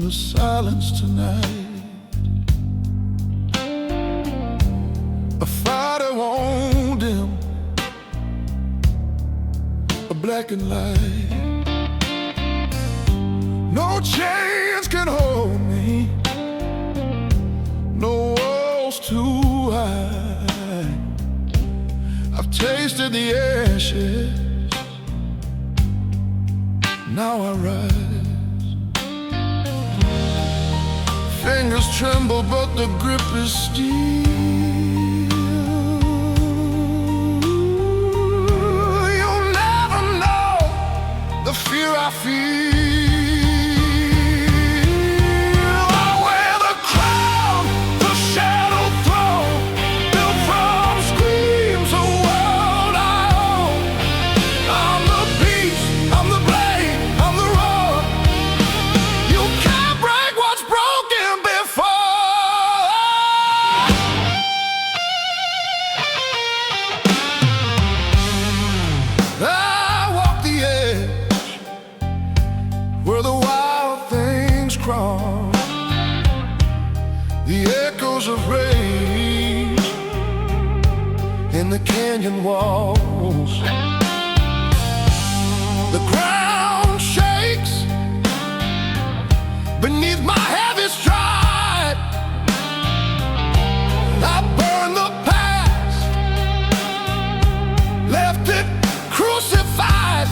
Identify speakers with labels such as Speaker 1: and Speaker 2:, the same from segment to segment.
Speaker 1: the silence tonight. A fire that won't dim, a blackened light. No chains can hold me, no walls too high. I've tasted the ashes, now I rise. Fingers tremble, but the grip is steel. You'll never know the fear I feel. I wear the crown, the shadow throne, built from screams of world I own. I'm the beast, I'm the blade, I'm the roar. You can't break what's broken before. I walk the edge where the wild things crawl, the echoes of rage in the canyon walls. The ground shakes beneath my heavy stride. I burned the past, left it crucified.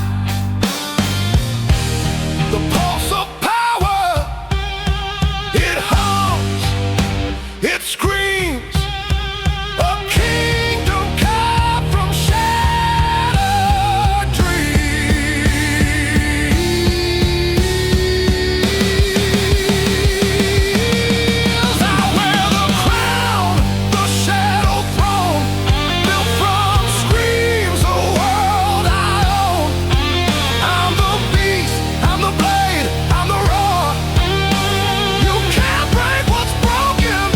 Speaker 1: The pulse of power, it hums, it screams. A kingdom cut from shattered dreams. I wear the crown, the shadow throne, built from screams of world I own. I'm the beast, I'm the blade, I'm the roar. You can't break what's broken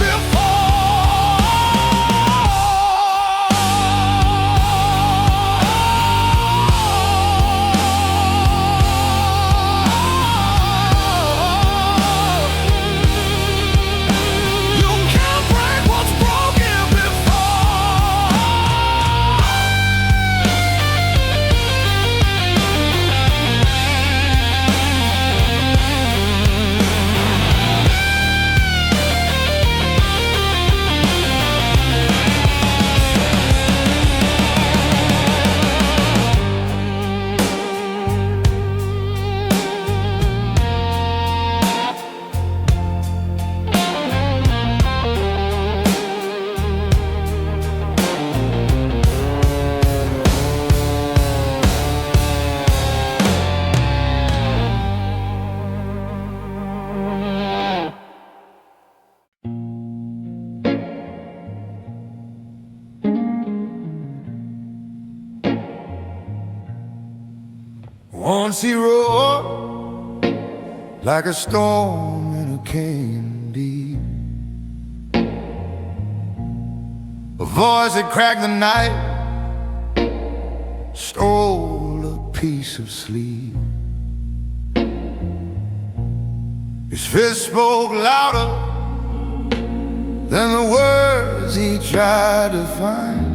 Speaker 1: You can't break what's broken Once he roared like a storm in a cane deep, a voice that cracked the night, stole a piece of sleep. His fist spoke louder than the words he tried to find.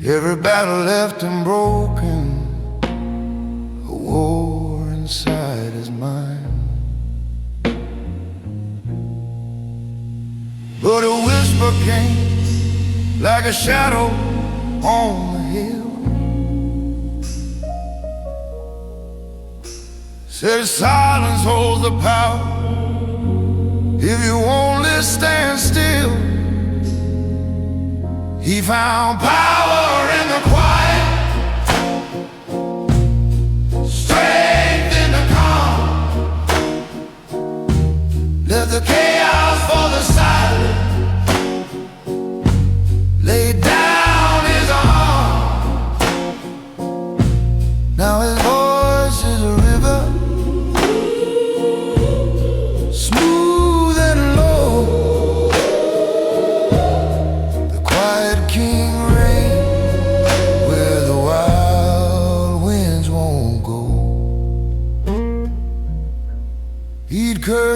Speaker 1: Every battle left him broken, a war inside his mind. But a whisper came like a shadow on the hill, said silence holds the power if you only stand still. He found power in the quiet, strength in the calm. Left the chaos for the silent, laid down his arm. Now his voice is a river, smooth and low. The quiet king reigns where the wild winds won't go.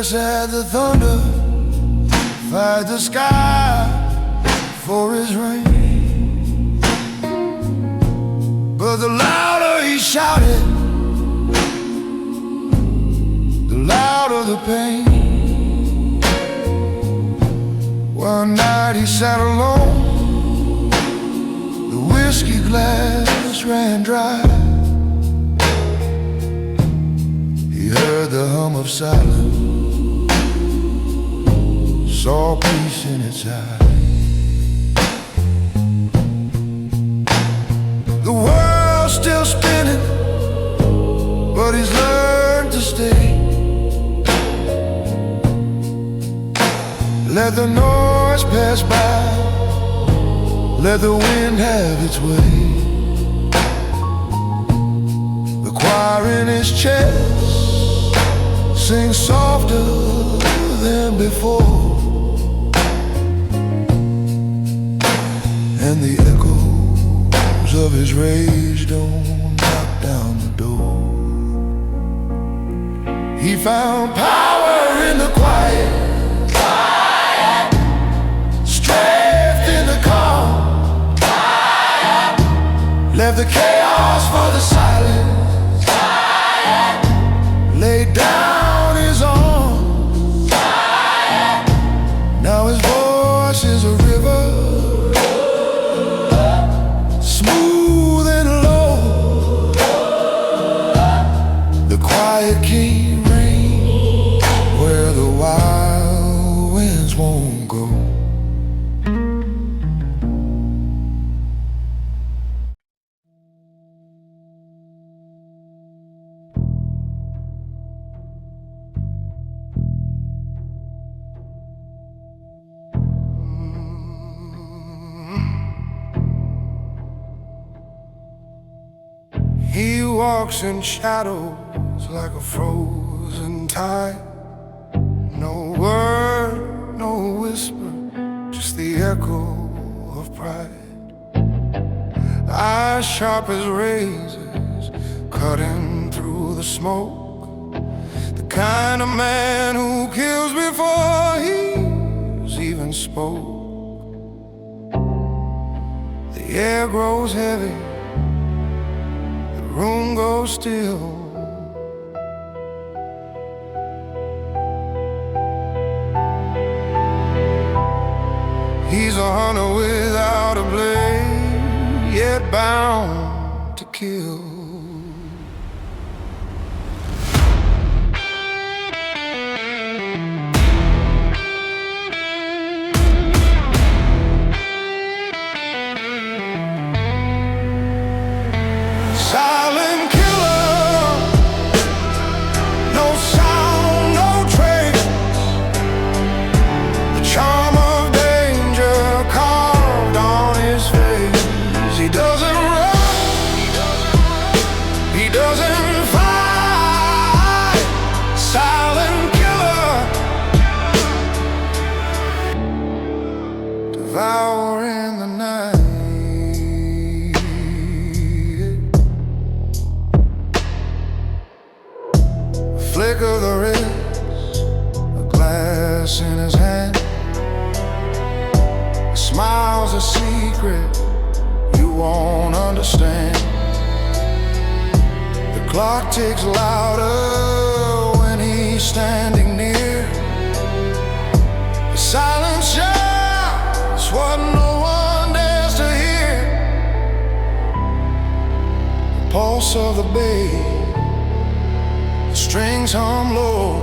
Speaker 1: curse at the thunder, fight the sky for his rain. But the louder he shouted, the louder the pain. One night he sat alone, the whiskey glass ran dry. He heard the hum of silence, saw peace in its eyes. The world's still spinning, but he's learned to stay. Let the noise pass by, let the wind have its way. The choir in his chest sings softer than before, and the echoes of his rage don't knock down the door. He found power in the quiet, strength in the calm, left the chaos for the silence, laid down his arms. Now his voice is a river, smooth and low. The quiet king reigns where the wild winds won't go. He walks in shadows like a frozen tide. No word, no whisper, just the echo of pride. Eyes sharp as razors, cutting through the smoke. The kind of man who kills before he's even spoke. The air grows heavy, room goes still. He's a hunter without a blade, yet bound to kill. Silent killer, no sound, no trace. The charm of danger carved on his face. He doesn't run, he doesn't fight. Silent killer, devouring the night. Flick of the wrist, a glass in his hand. He smiles a secret you won't understand. The clock ticks louder when he's standing near. The silence shouts what no one dares to hear. The pulse of the babe, strings hum low.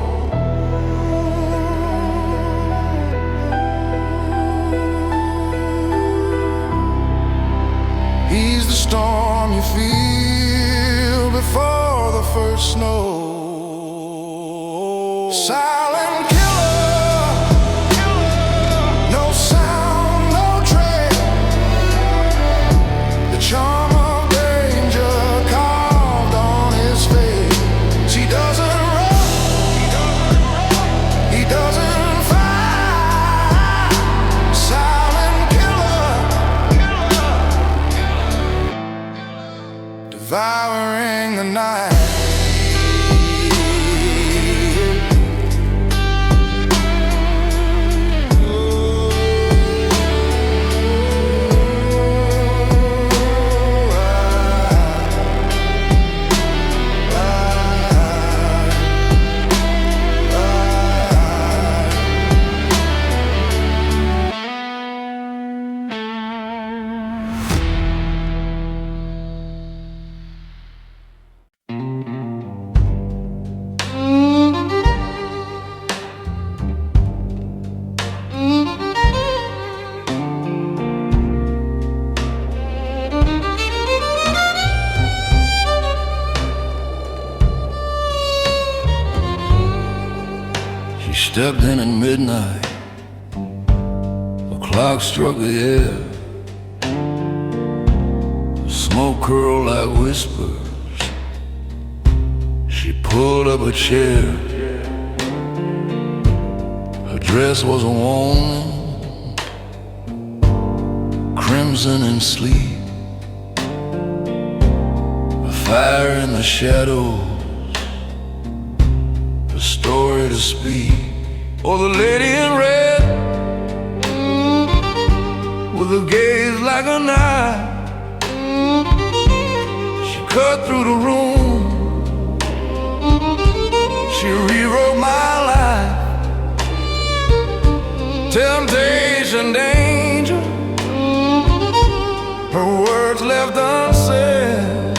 Speaker 1: He's the storm you feel before the first snow. Silent killer, no sound, no trace. The charm of danger carved on his face. He doesn't run, he doesn't fight. Silent killer, devouring the night. stepped in at midnight. The clock struck the air. The smoke curled like whispers. She pulled up a chair. Her dress was a warm crimson and sleep. A fire in the shadows, a story to speak. Oh, the lady in red, with a gaze like a knife, she cut through the room. She rewrote my life. Temptation, danger, her words left unsaid.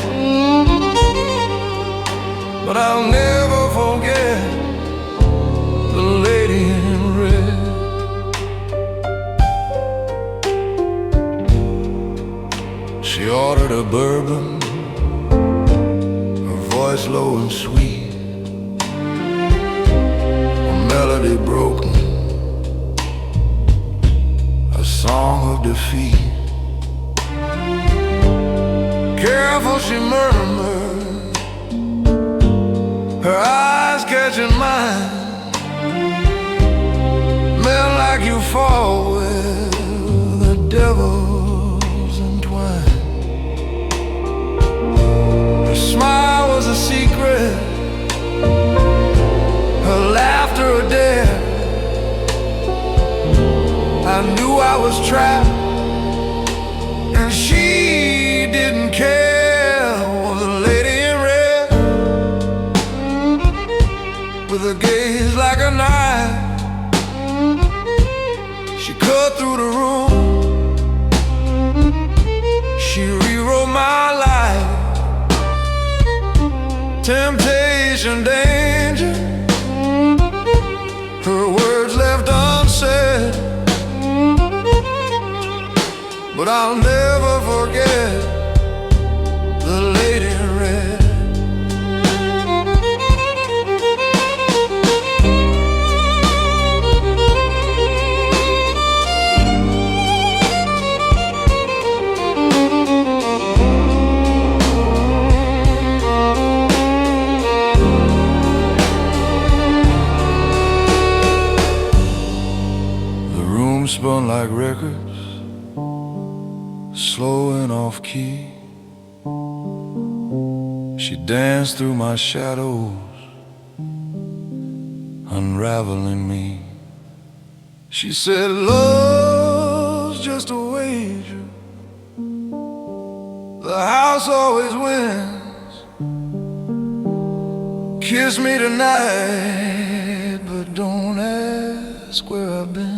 Speaker 1: But I'll never forget the lady in red. She ordered a bourbon, her voice low and sweet, a melody broken, a song of defeat. Careful, she murmured, her eyes catching mine. Men like you fall with the devil's entwined. Her smile was a secret, her laughter a dare. I knew I was trapped, and she didn't care. Oh, the lady in red, with a gaze like a knife, she cut through the room. She rewrote my life. Temptation, danger, her words left unsaid. But I'll never forget the lady in red. The room spun like records, slow and off key. She danced through my shadows, unraveling me. She said, love's just a wager, the house always wins. Kiss me tonight, but don't ask where I've been.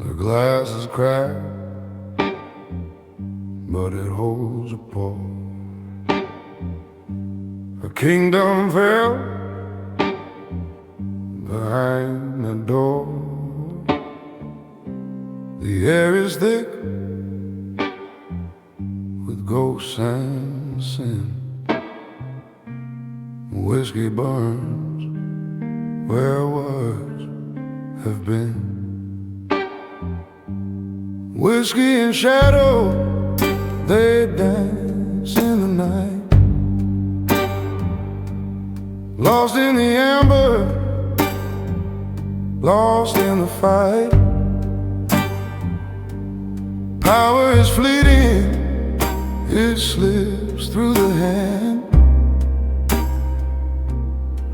Speaker 1: The glass is cracked, but it holds a pour. A kingdom fell behind the door. The air is thick with ghosts and sin. Whiskey burns where words have been. Whiskey and shadow, they dance in the night, lost in the amber, lost in the fight. Power is fleeting, it slips through the hand.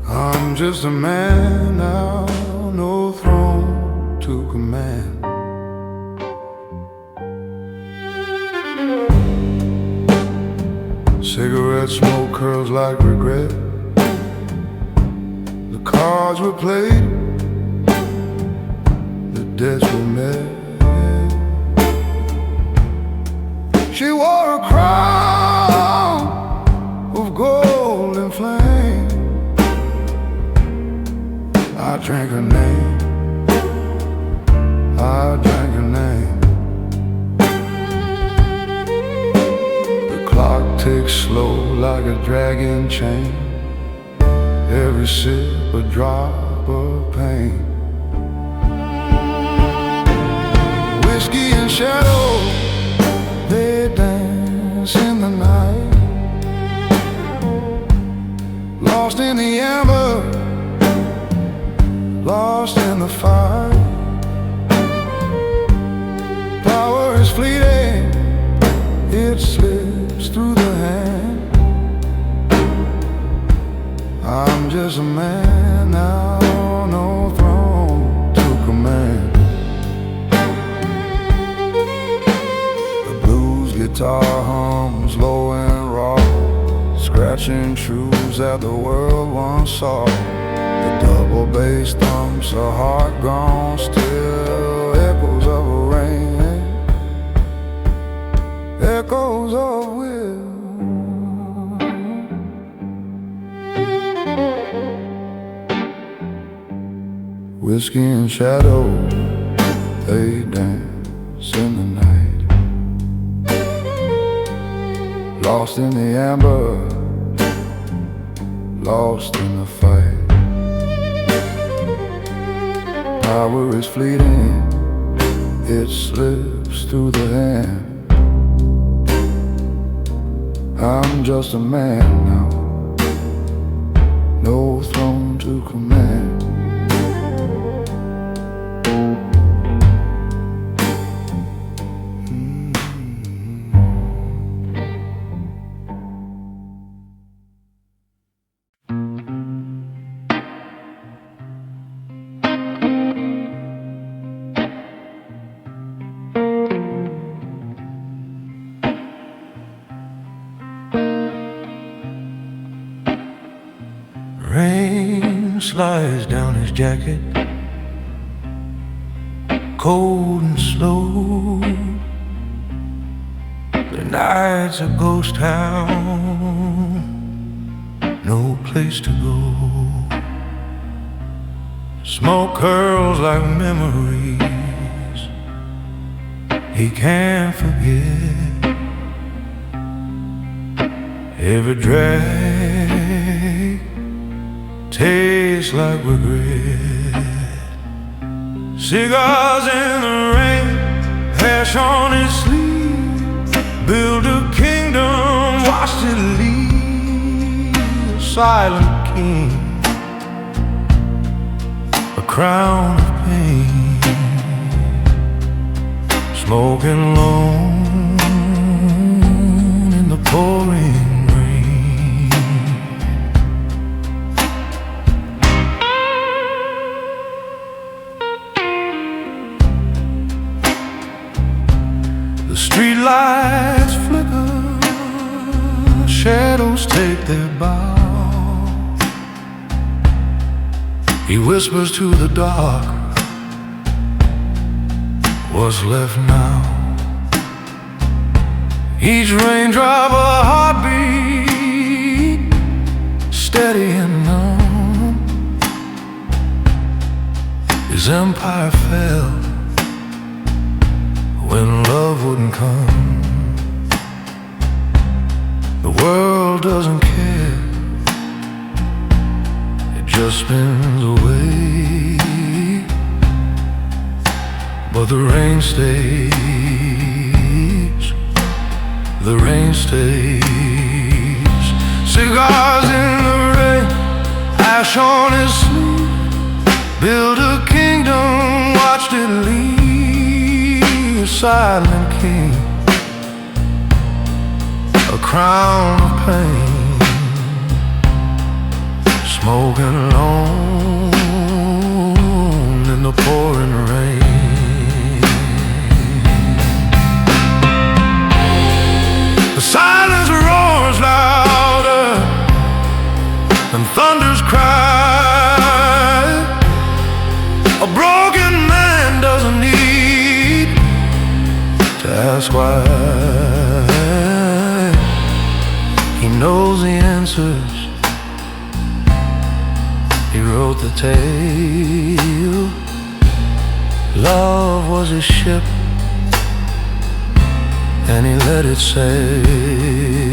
Speaker 1: I'm just a man now, no throne to command. Cigarette smoke curls like regret. The cards were played, the debts were met. She wore a crown of gold and flame. I drank her name, I drank her name. The clock ticks slow like a dragging chain. Every sip a drop of pain. Whiskey and shadow, they dance in the night. Lost in the amber, lost in the fire. Power is fleeting, it slips through the hand. I'm just a man now, no throne to command. The blues guitar hums low and raw, scratching truths that the world once saw. The double bass thumps a heart gone still, echoes of a rain, echoes of will. Whiskey and shadow, they dance in the night. Lost in the amber, lost in the fight. Power is fleeting, it slips through the hand. I'm just a man now, no throne to command.
Speaker 2: Rain slides down his jacket, cold and slow. The night's a ghost town, no place to go. Smoke curls like memories he can't forget. Every drag tastes like regret. Cigars in the rain, hash on his sleeve. Build a kingdom, watched it leave. A silent king, a crown of pain. Smoking alone in the pouring. The street lights flicker, shadows take their bow. He whispers to the dark, what's left now? Each raindrop a heartbeat, steady and numb. His empire fell when love wouldn't come. The world doesn't care, it just spins away. But the rain stays, the rain stays. Cigars in the rain, ash on his sleeve. Build a kingdom, watched it leave. Silent king, a crown of pain, smoking alone in the pouring rain. The silence roars louder than thunder's cry. A broken man doesn't need to ask why. He knows the answers. He wrote the tale. Love was his ship, and he let it sail.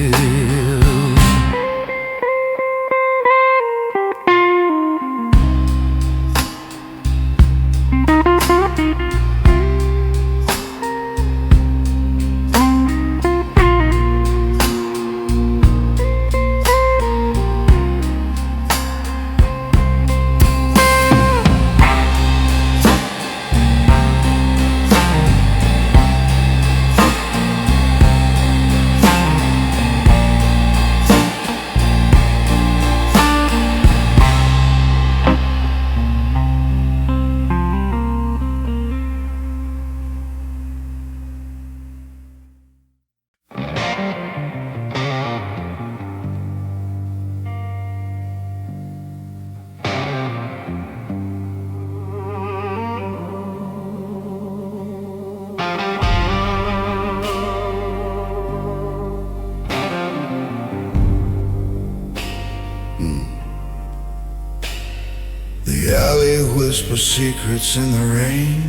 Speaker 1: The alley whispers secrets in the rain.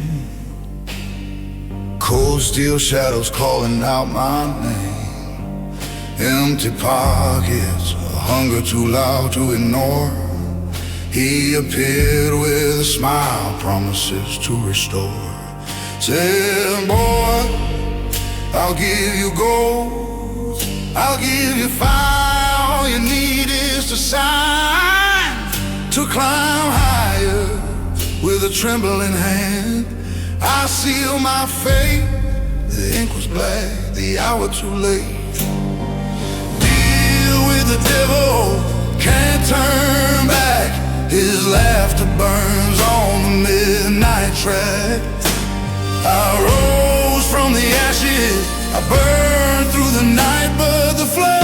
Speaker 1: Cold steel shadows calling out my name. Empty pockets, a hunger too loud to ignore. He appeared with a smile, promises to restore. Said, boy, I'll give you gold, I'll give you fire. All you need is to sign, to climb higher with a trembling hand. I seal my fate, the ink was black, the hour too late. Deal with the devil, can't turn back. His laughter burns on the midnight track. I rose from the ashes, I burned through the night, but the flame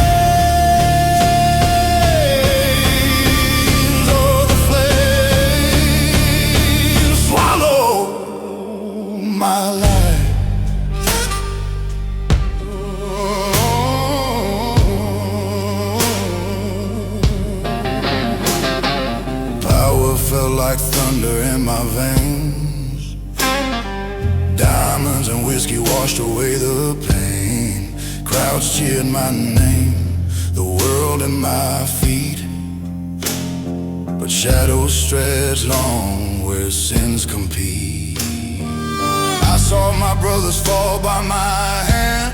Speaker 1: my life. Power felt like thunder in my veins. Diamonds and whiskey washed away the pain. Crowds cheered my name, the world at my feet. But shadows stretch long where sins compete. I saw my brothers fall by my hand,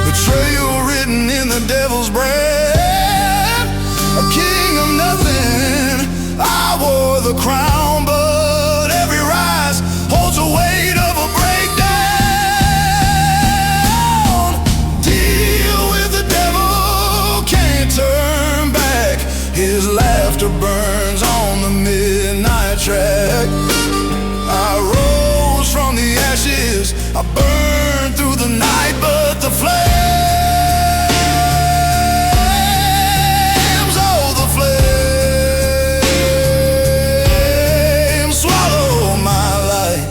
Speaker 1: betrayal written in the devil's breath. A king of nothing, I wore the crown, but every rise holds a weight of a breakdown. Deal with the devil, can't turn back. His laughter burns on the midnight track. I rose from the ashes, I burned through the night, but the flames, oh the flames swallow my light.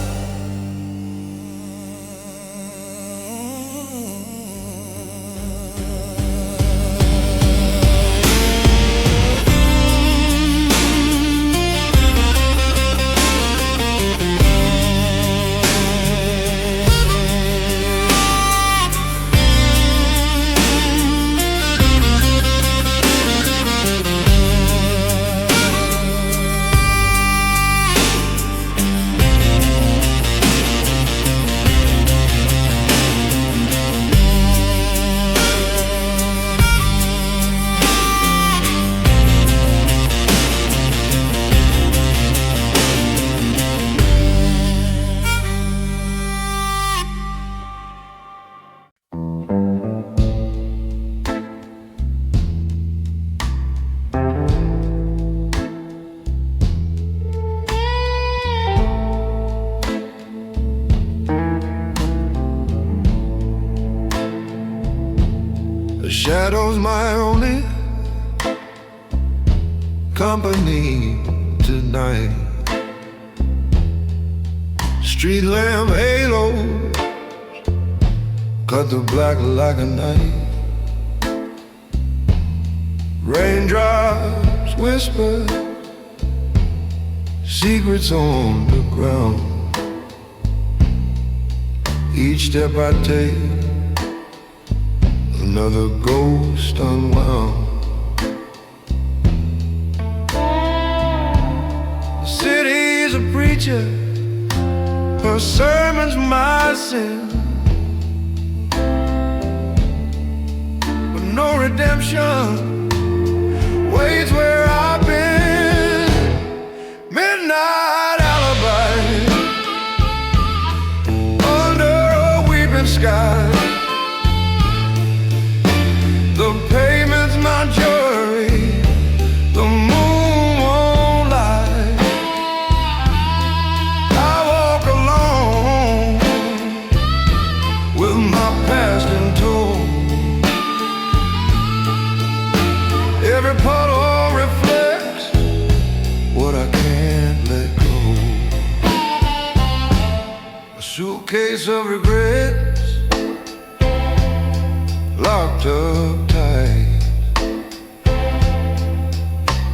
Speaker 2: Shadow's my only company tonight. Street lamp halos cut the black like a knife. Raindrops whisper secrets on the ground. Each step I take, another ghost unwound. The city's a preacher, her sermon's my sin, but no redemption waits where I've been. Midnight alibi under a weeping sky. The pavement's my jury, the moon won't lie. I walk alone with my past in tow. Every puddle reflects what I can't let go. A suitcase of regrets locked up tight.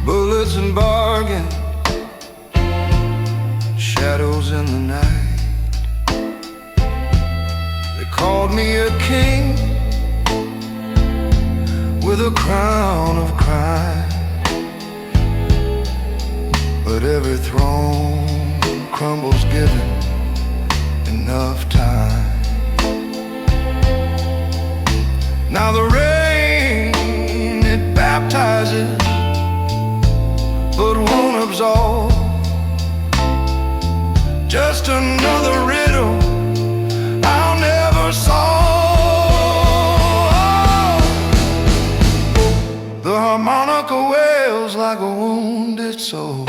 Speaker 2: Bullets and bargain, shadows in the night. They called me a king with a crown of crime, but every throne crumbles given enough time. Now the rain, it baptizes, but won't absolve. Just another riddle I'll never solve. The harmonica wails like a wounded soul.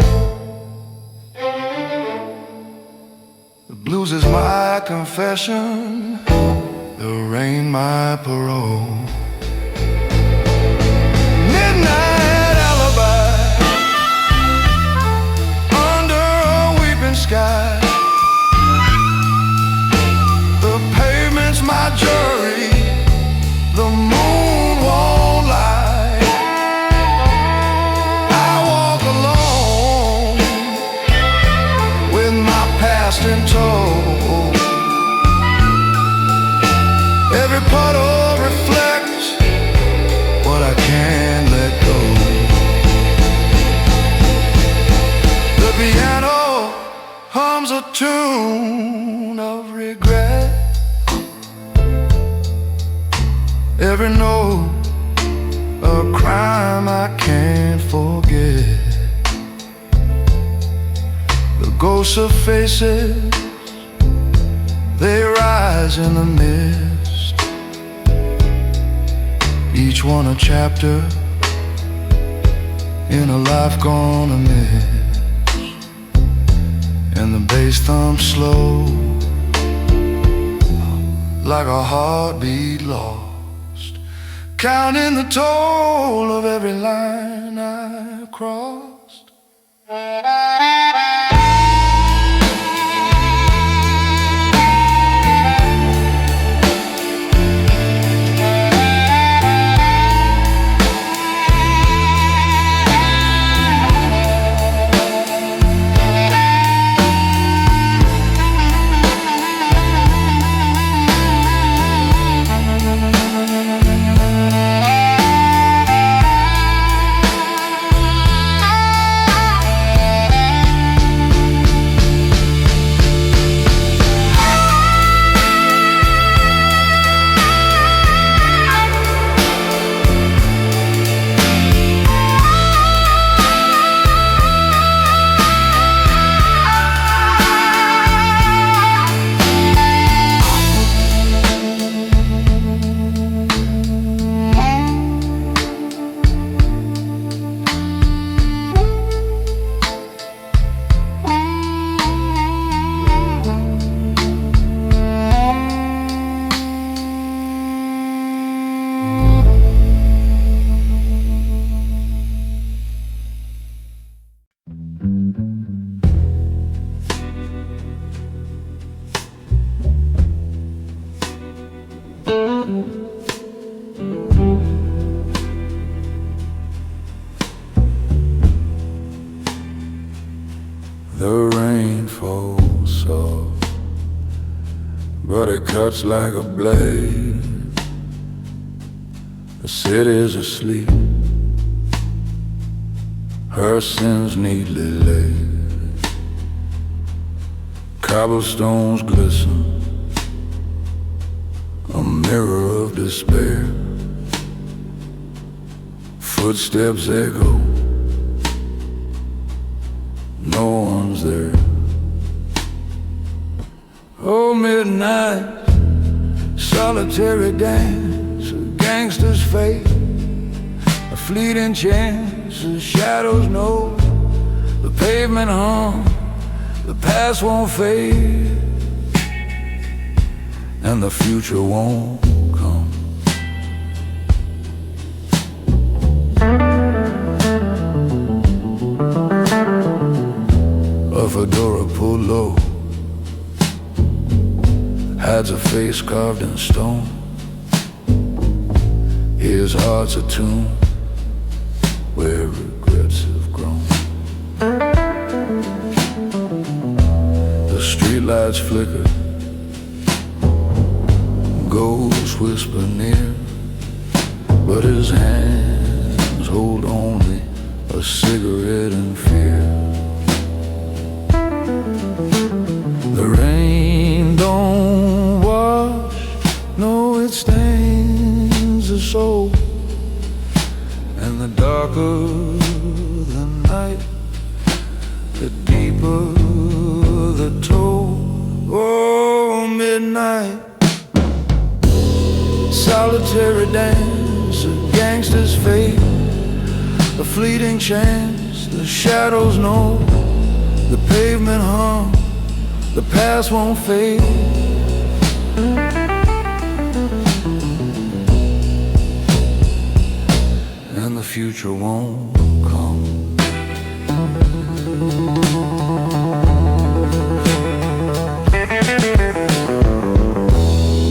Speaker 2: The blues is my confession, the rain my parole. Midnight alibi under a weeping sky. The pavement's my jury, the moon won't lie. I walk alone with my past in tow. Every puddle reflects what I can't let go. The piano hums a tune of regret. Every note a crime I can't forget. The ghosts of faces, they rise in the mist. Each one a chapter in a life gone amiss. And the bass thumps slow like a heartbeat lost, counting the toll of every line I crossed. The rain falls soft, but it cuts like a blade. The city's asleep, her sins neatly laid. Cobblestones glisten, a mirror of despair. Footsteps echo, no one's there. Oh, midnight, solitary dance, a gangster's fate, a fleeting chance. The shadows know, the pavement hum, the past won't fade, and the future won't come. A fedora pulled low, hides a face carved in stone. His heart's a tomb where regrets have grown. The streetlights flicker, ghosts whisper near, but his hands hold only a cigarette and fear. The rain don't wash, no, it stains the soul. And the darker the night, the deeper the toll. Oh, midnight, solitary dance, a gangster's fate, a fleeting chance. The shadows know, the pavement hum, the past won't fade, and the future won't come.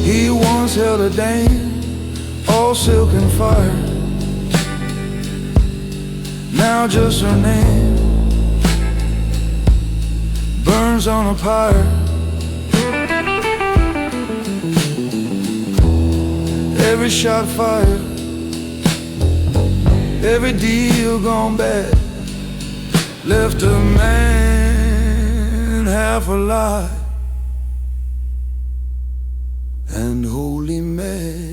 Speaker 2: He once held a dame, all silk and fire. Now just her name burns on a pyre. Every shot fired, every deal gone bad, left a man half alive and wholly mad.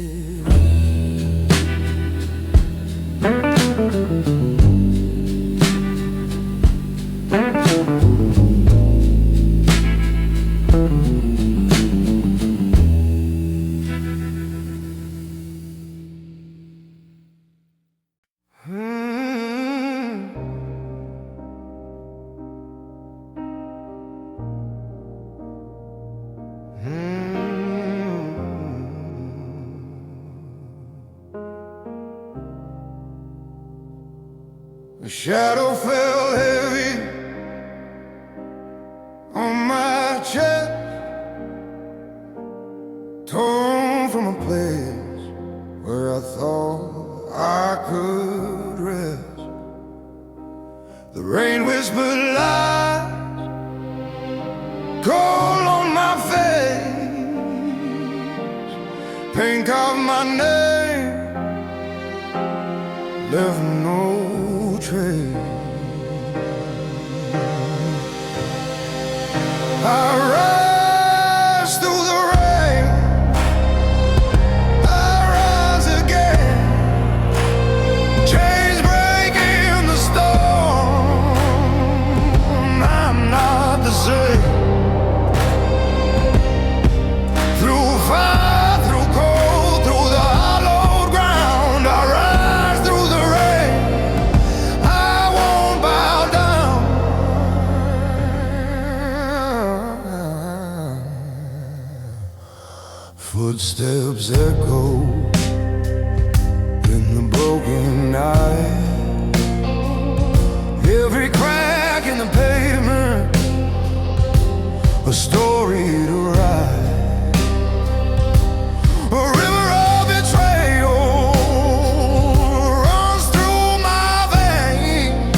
Speaker 1: The shadow fell heavy on my chest, torn from a place where I thought I could rest. The rain whispered lies, cold on my face, paint carved my name, left no trace. I rise through the rain, I rise again, chains break in the storm. I'm not the same. Through fire, through cold, through the hollowed ground, I rise through the rain. I won't bow down. Footsteps echo in the broken night. Every crack in the pavement, a story to write. A river of betrayal runs through my veins,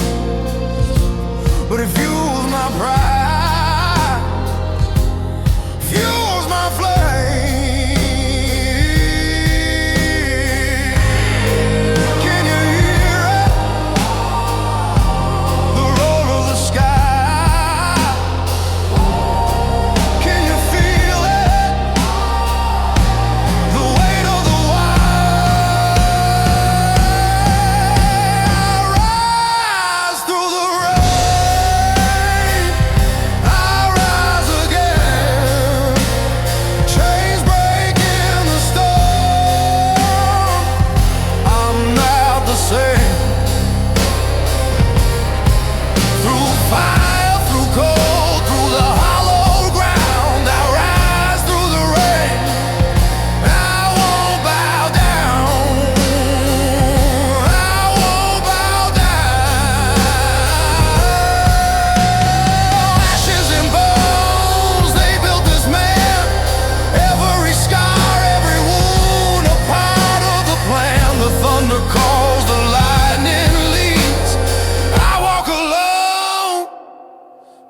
Speaker 1: but it fuels my pride.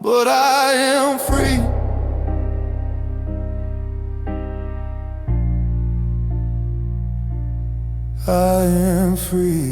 Speaker 2: but I am free. I am free.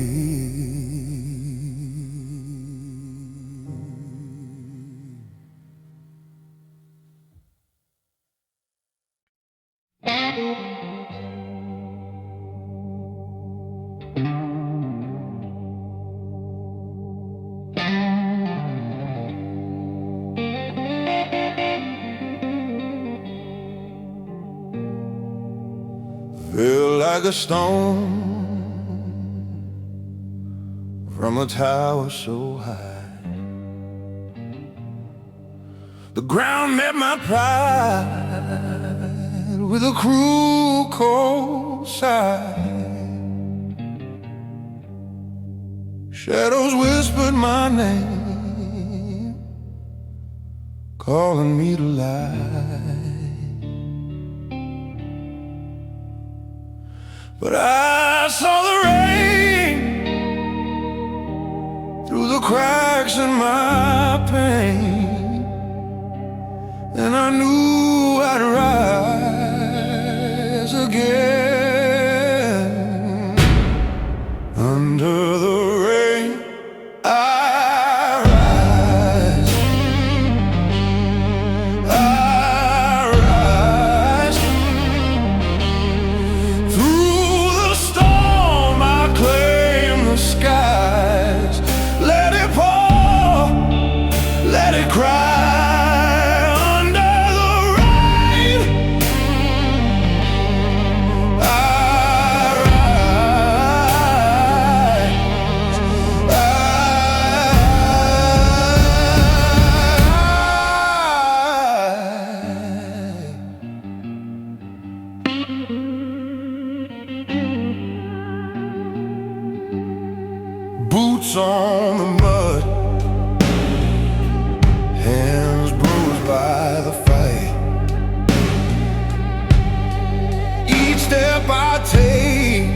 Speaker 2: Feel like a stone from a tower so high. The ground met my pride with a cruel cold sigh. Shadows whispered my name, calling me to life. But I saw the rain through the cracks in my pain, and I knew I'd rise again. Under the rain I rise, I rise. Through the storm I claim the skies. Let it pour, let it cry. Boots on the mud, hands bruised by the fight. Each step I take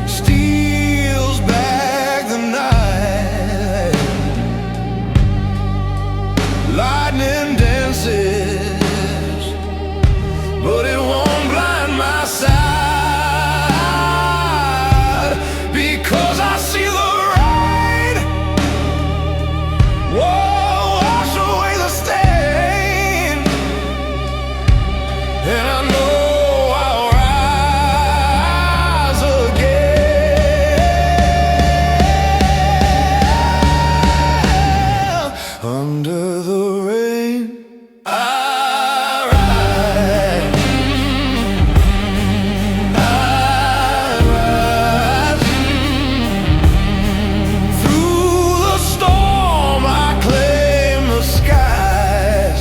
Speaker 2: steals back the night. Lightning dances, but it won't blind my sight, because I see the rain, whoa, wash away the stain, and I know I'll rise again. Under the rain I rise, I rise. Through the storm I claim the skies.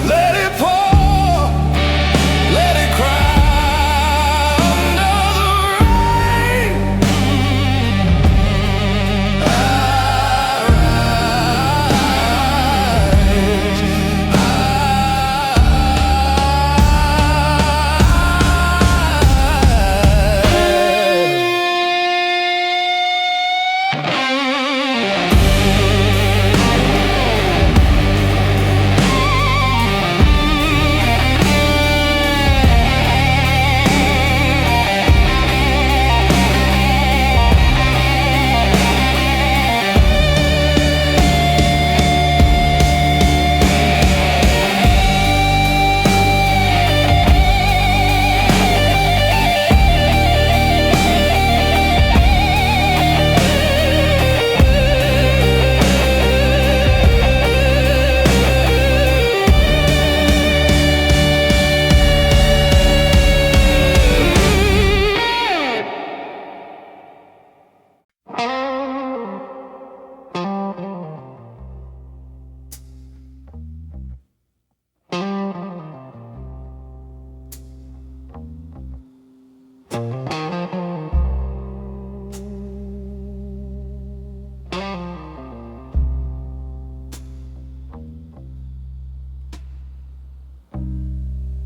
Speaker 2: Let it pour, let it cry. Under the rain I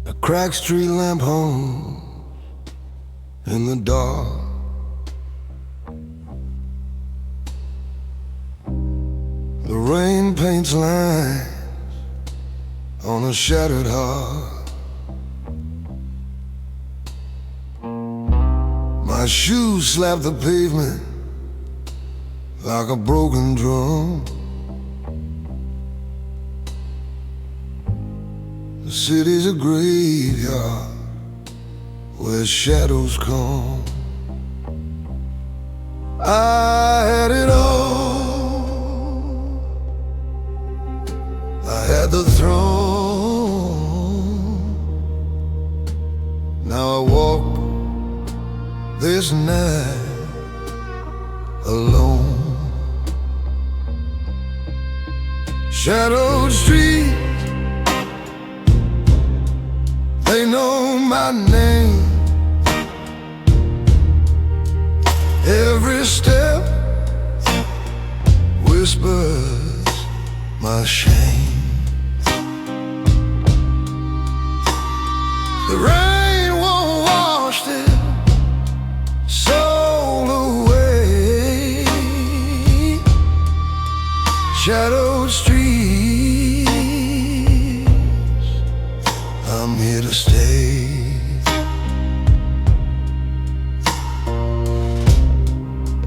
Speaker 2: A cracked street lamp hung in the dark. The rain Lightning paints lines on a shattered heart. My shoes slap the pavement like a broken drum. The city's a graveyard where shadows come. I had it all. I had the throne. Now I walk this night alone. Shadowed streets, they know my name. Every step whispers my shame. The rain won't wash this soul away. Shadowed streets, I'm here to stay.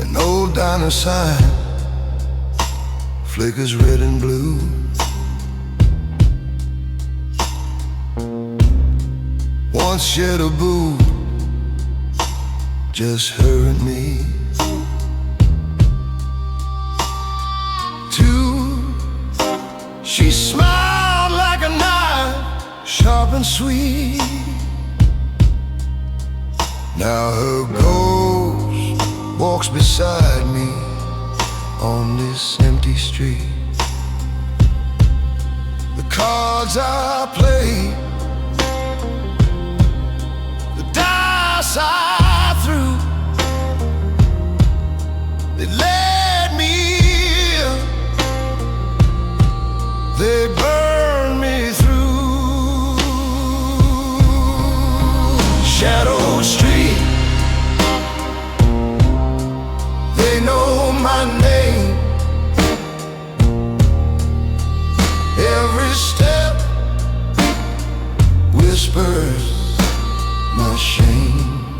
Speaker 2: An old diner sign flickers red and blue. Once shed a boo, just her and me. Two, she smiled like a knife, sharp and sweet. Now her ghost walks beside me on this empty street. The cards I play, the dice I threw, they led me here, they burned me through. Shadow Street, they know my name. Every step whispers my shame.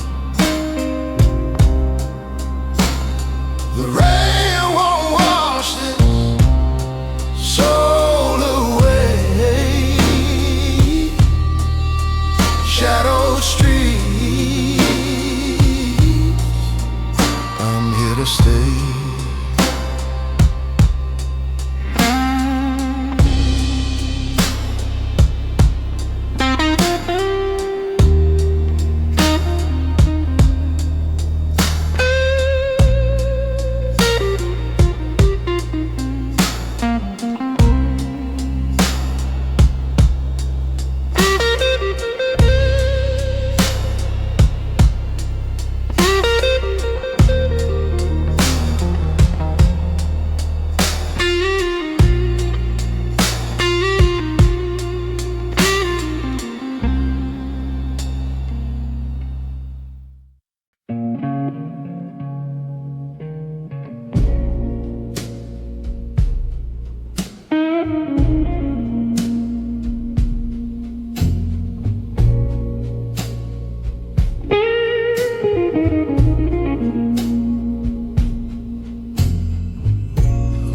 Speaker 2: The rain won't wash this soul away. Shadow Street, I'm here to stay.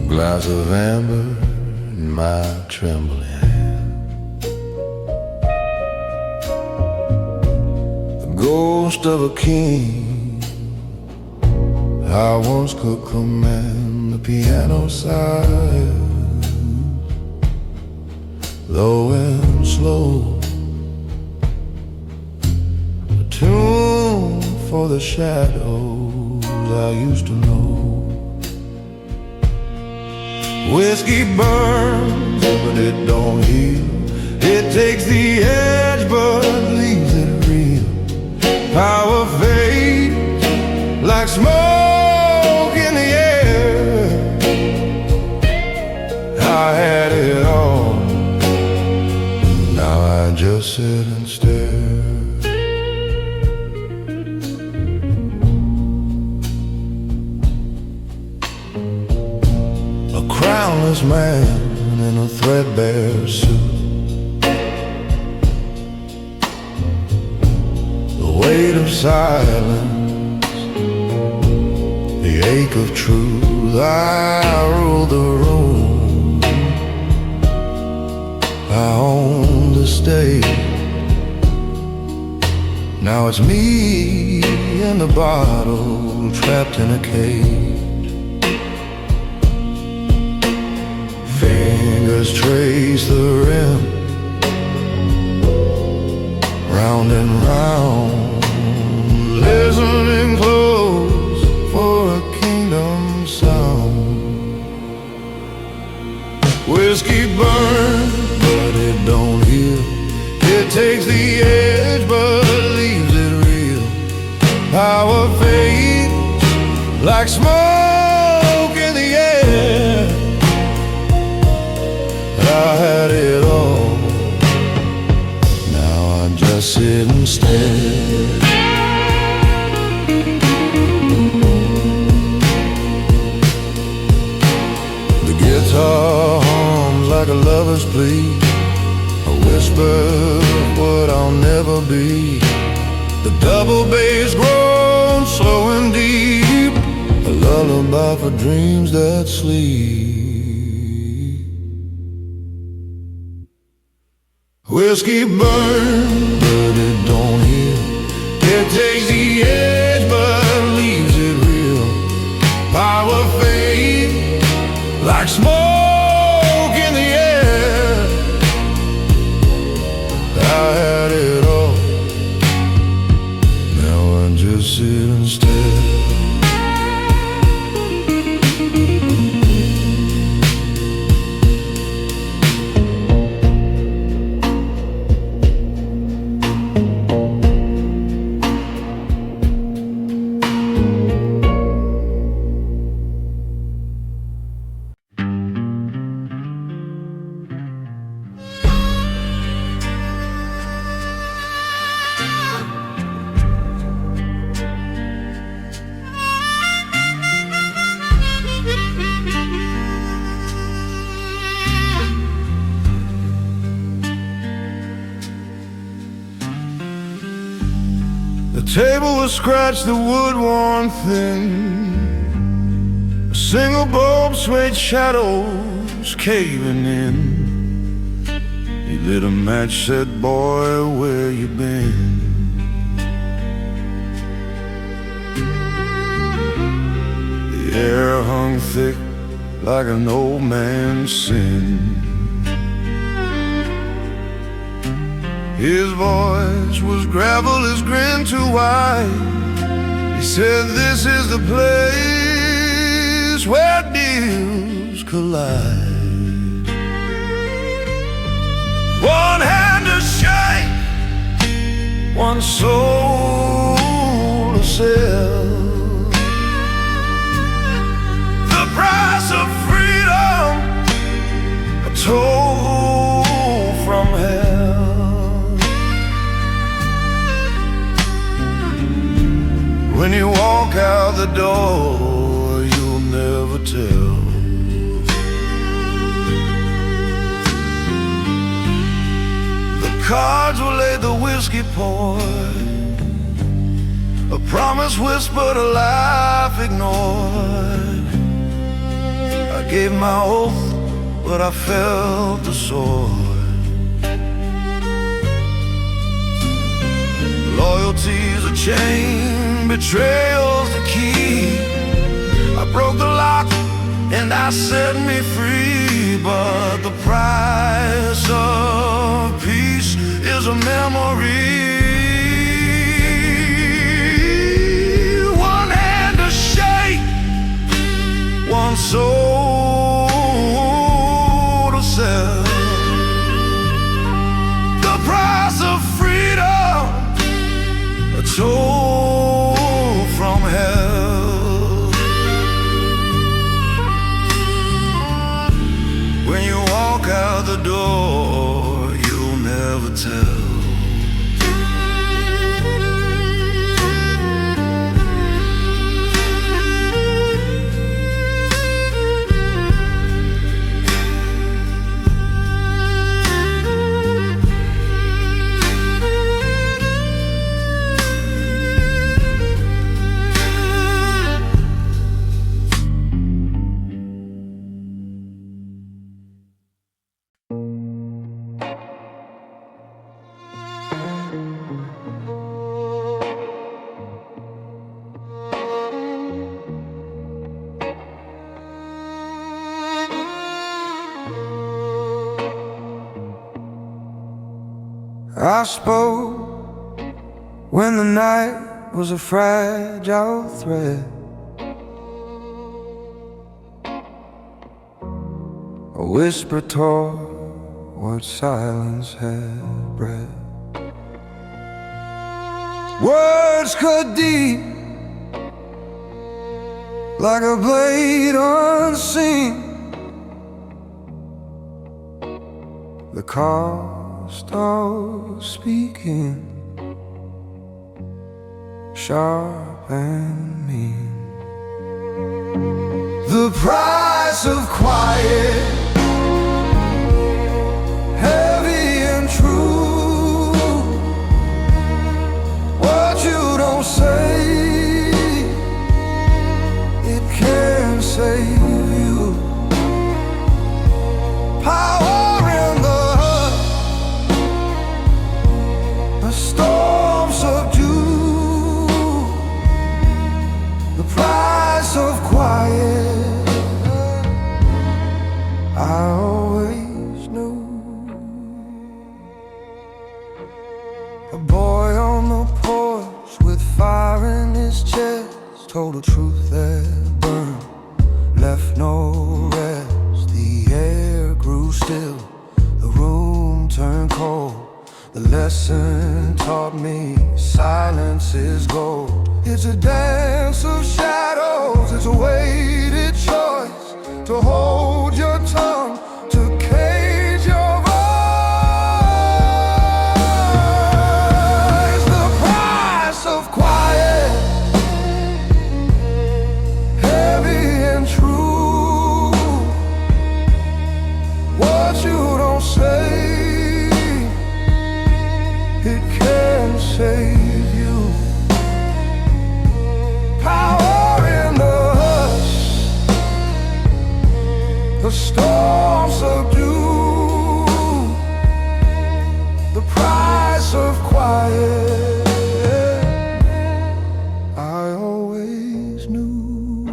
Speaker 2: Glass of amber in my trembling hand. The ghost of a king I once could command. The piano side, low and slow, a tune for the shadows I used to know. Whiskey burns, but it don't heal. It takes the edge, but leaves it real. Power fades like smoke in the air. I had it all, now I just sit and stare. A crowd crownless man in a threadbare suit. The weight of silence, the ache of truth. I ruled the room, I owned the stage. Now it's me and the bottle trapped in a cage. Fingers trace the rim, round and round, listening close for a kingdom sound. Whiskey burns, but it don't heal. It takes the edge, but leaves it real. Power fades like smoke in the air. I had it all, now I just sit and stare. The guitar hums like a lover's plea, a whisper of what I'll never be. The double bass groans slow and deep, a lullaby for dreams that sleep. Whiskey burns, but it don't heal. It takes the edge, but leaves it real. Power fades like smoke in the air. I had it all, now I just sit and stare. The table was scratched, the wood worn thin. A single bulb swayed, shadows caving in. He lit a match, said, "Boy, where you been?" The air hung thick like an old man's sin. His voice was gravel, his grin too wide. He said, "This is the place where deals collide." One hand to shake, one soul to sell. The price of freedom, a toll from hell. When you walk out the door, you'll never tell. The cards were laid, the whiskey poured, a promise whispered, a life ignored. I gave my oath, but I felt the sword. Loyalty's a chain, betrayal's the key. I broke the lock and I set me free. But the price of peace is a memory. One hand to shake, one soul to sell. The price of freedom, a toll from hell. When you walk out the door, you'll never tell. I spoke when the night was a fragile thread. A whisper tore what silence had bred. Words cut deep like a blade unseen. The cost of speaking, sharp and mean. The price of quiet, heavy and true. What you don't say, it can save you. Power in the hush, a storm subdue. The price of quiet, I always knew. A boy on the porch with fire in his chest told a truth that burned, left no rest. The air grew still, the room turned cold. The lesson taught me silence is gold. It's a dance of shadows, it's a weighted choice to hold your tongue, to cage your voice. The price of quiet, heavy and true. What you don't say, it can save you. Power in the hush, the storm subdue. The price of quiet, I always knew.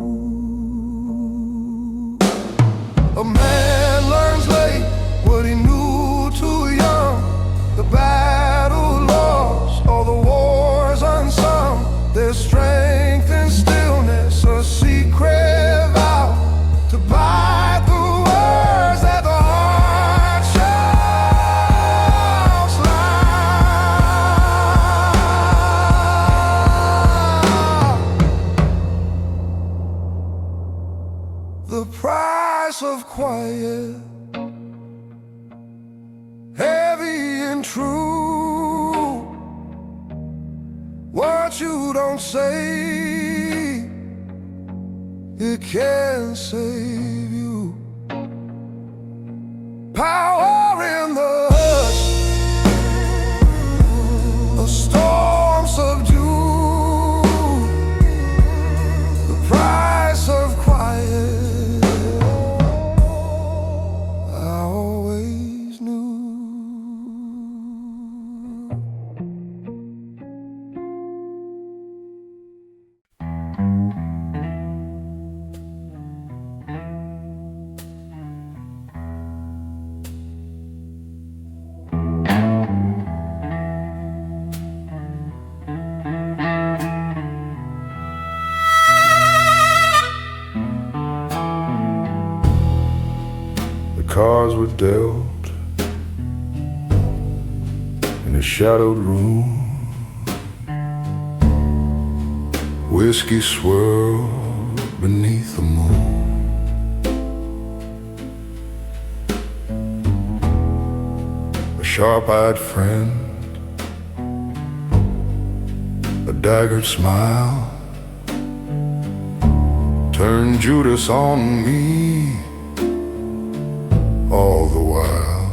Speaker 2: A man learns late what he knew too young. The battle lost, all the wars unsung. There's strength in stillness, a secret vow to bide the words that the heart shouts loud. The price of quiet, heavy and true. What you don't say, it can save you. Power in the hush, a storm subdue. The price of quiet, I always knew. The cards were dealt in a shadowed room. Whiskey swirled beneath the moon. A sharp-eyed friend, a daggered smile, turned Judas on me all the while.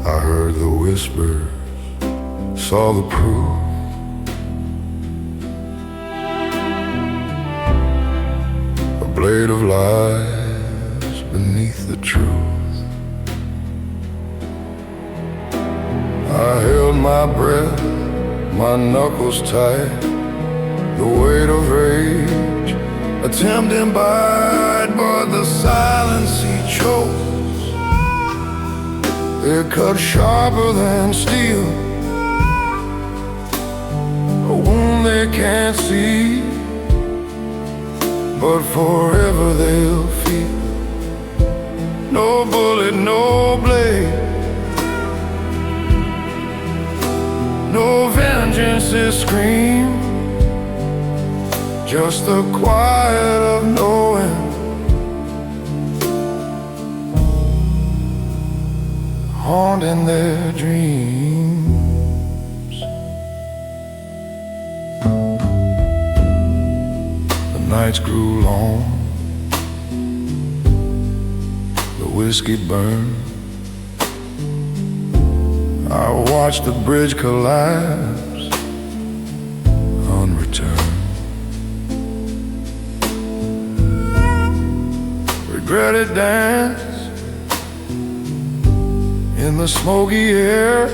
Speaker 2: I heard the whispers, saw the proof. A blade of lies beneath the truth. I held my breath, my knuckles tight, the weight of rage attempting bite, but the silence he chose They're cut sharper than steel, a wound they can't see, but forever they'll feel. No bullet, no blade, no vengeance is scream, just the quiet of knowing, haunting their dreams. The nights grew long, the whiskey burned. I watched the bridge collapse, unreturned. Regretted dance in the smoky air,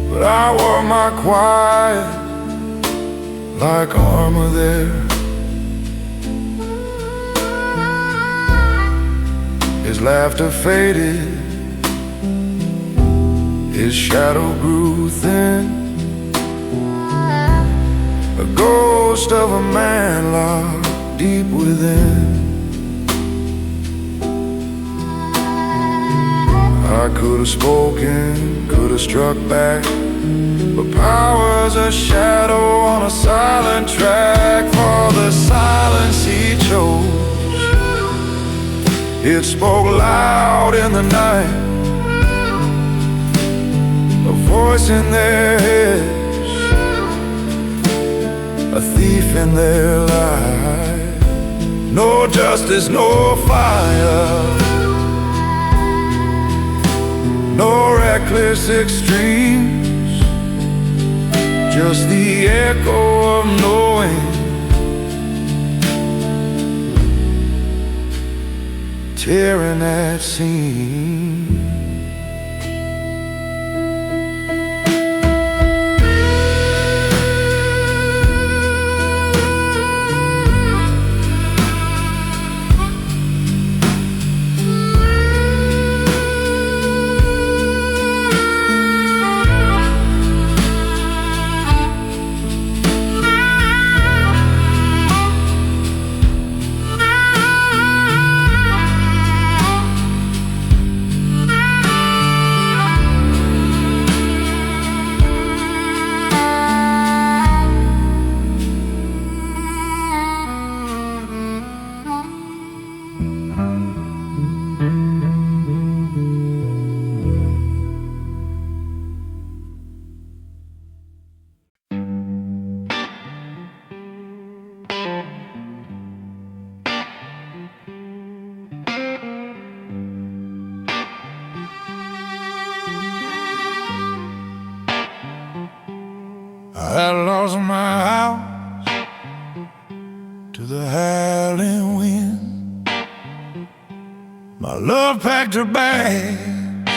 Speaker 2: but I wore my quiet like armor there. His laughter faded, his shadow grew thin, a ghost of a man locked deep within. I could have spoken, could have struck back, but power's a shadow on a silent track. For the silence he chose, it spoke loud in the night, a voice in their heads, a thief in their life. No justice, no fire, no reckless extremes, just the echo of knowing, tearing at seams. I lost my house to the howling wind. My love packed her bags,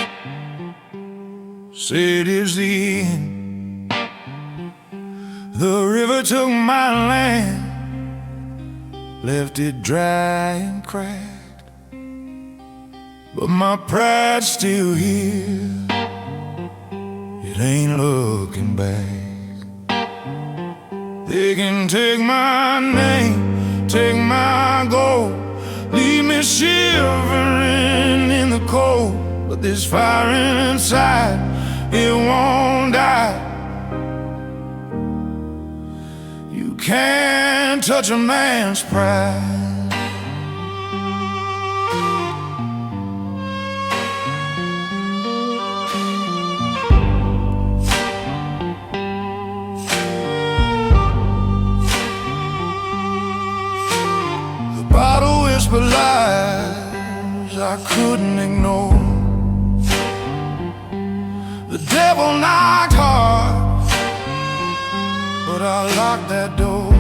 Speaker 2: said it's the end. The river took my land, left it dry and cracked, but my pride's still here, it ain't looking back. They can take my name, take my gold, leave me shivering in the cold, but this fire inside, it won't die. You can't touch a man's pride. But lies I couldn't ignore. The devil knocked hard, but I locked that door.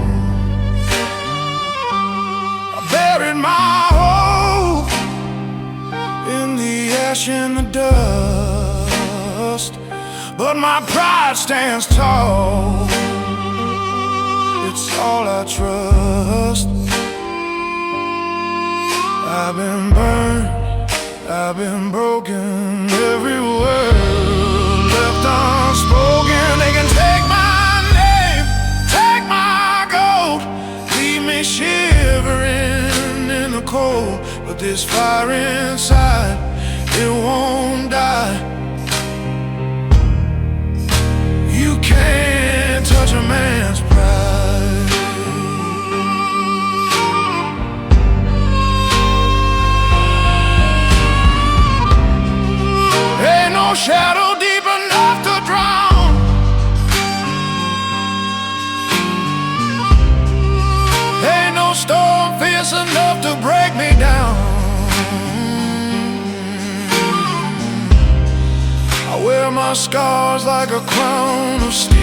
Speaker 2: I buried my hope in the ash and the dust, but my pride stands tall, it's all I trust. I've been burned, I've been broken, every word left unspoken. They can take my name, take my gold, leave me shivering in the cold. But this fire inside, it won't die. You can't touch a man's pride. Ain't no shadow deep enough to drown. Ain't no storm fierce enough to break me down. I wear my scars like a crown of steel.